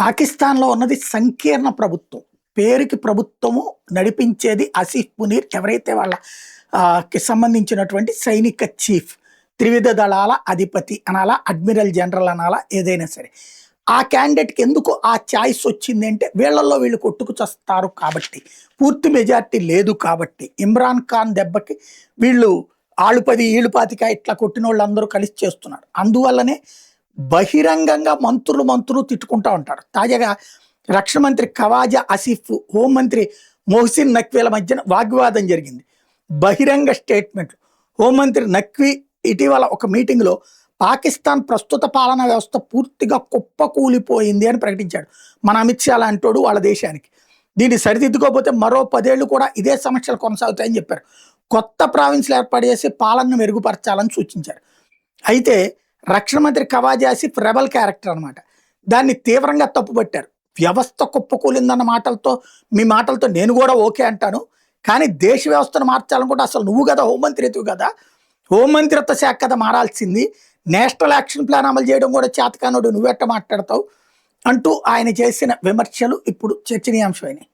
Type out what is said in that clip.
పాకిస్తాన్‌లో ఉన్నది సంకీర్ణ ప్రభుత్వం. పేరుకి ప్రభుత్వము నడిపించేది ఆసిఫ్ మునీర్ ఎవరైతే వాళ్ళ కి సంబంధించినటువంటి సైనిక చీఫ్. త్రివిధ దళాల అధిపతి అనాలా, అడ్మిరల్ జనరల్ అనాలా ఏదైనా సరే. ఆ క్యాండిడేట్‌కి ఎందుకు ఆ చాయిస్ వచ్చింది అంటే వీళ్ళల్లో వీళ్ళు కొట్టుకు చస్తారు కాబట్టి. పూర్తి మెజారిటీ లేదు కాబట్టి. ఇమ్రాన్ ఖాన్ దెబ్బకి వీళ్ళు ఆళ్ళు 10 ఈళ్ళు 25 ఇట్లా కొట్టినోళ్ళందరూ కలిసి చేస్తున్నారు. అందువల్లనే బహిరంగంగా మంత్రులు తిట్టుకుంటా ఉంటారు. తాజాగా రక్షణ మంత్రి ఖవాజా ఆసిఫ్, హోంమంత్రి మొహసిన్ నఖ్వీల మధ్యన వాగ్వివాదం జరిగింది. బహిరంగ స్టేట్మెంట్లు. హోంమంత్రి నఖ్వీ ఇటీవల ఒక మీటింగ్‌లో పాకిస్తాన్ ప్రస్తుత పాలనా వ్యవస్థ పూర్తిగా కుప్పకూలిపోయింది అని ప్రకటించాడు. మన అమిత్ షా లాంటోడు వాళ్ళ దేశానికి. దీన్ని సరిదిద్దుకోకపోతే మరో 10 ఏళ్ళు కూడా ఇదే సమస్యలు కొనసాగుతాయని చెప్పారు. కొత్త ప్రావిన్స్‌లు ఏర్పాటు చేసి పాలనను మెరుగుపరచాలని సూచించారు. అయితే రక్షణ మంత్రి ఖవాజా ఆసిఫ్ రెబల్ క్యారెక్టర్ అనమాట. దాన్ని తీవ్రంగా తప్పుపట్టారు. వ్యవస్థ కుప్పకూలిందన్న మాటలతో మీ మాటలతో నేను కూడా ఓకే అంటాను. కానీ దేశ వ్యవస్థను మార్చాలనుకుంటే అసలు నువ్వు కదా హోంమంత్రిత్వ కదా, హోంమంత్రిత్వ శాఖ కదా మారాల్సింది. నేషనల్ యాక్షన్ ప్లాన్ అమలు చేయడం కూడా చేతకానోడు నువ్వెట్ట మాట్లాడతావు అంటూ ఆయన చేసిన విమర్శలు ఇప్పుడు చర్చనీయాంశమైనాయి.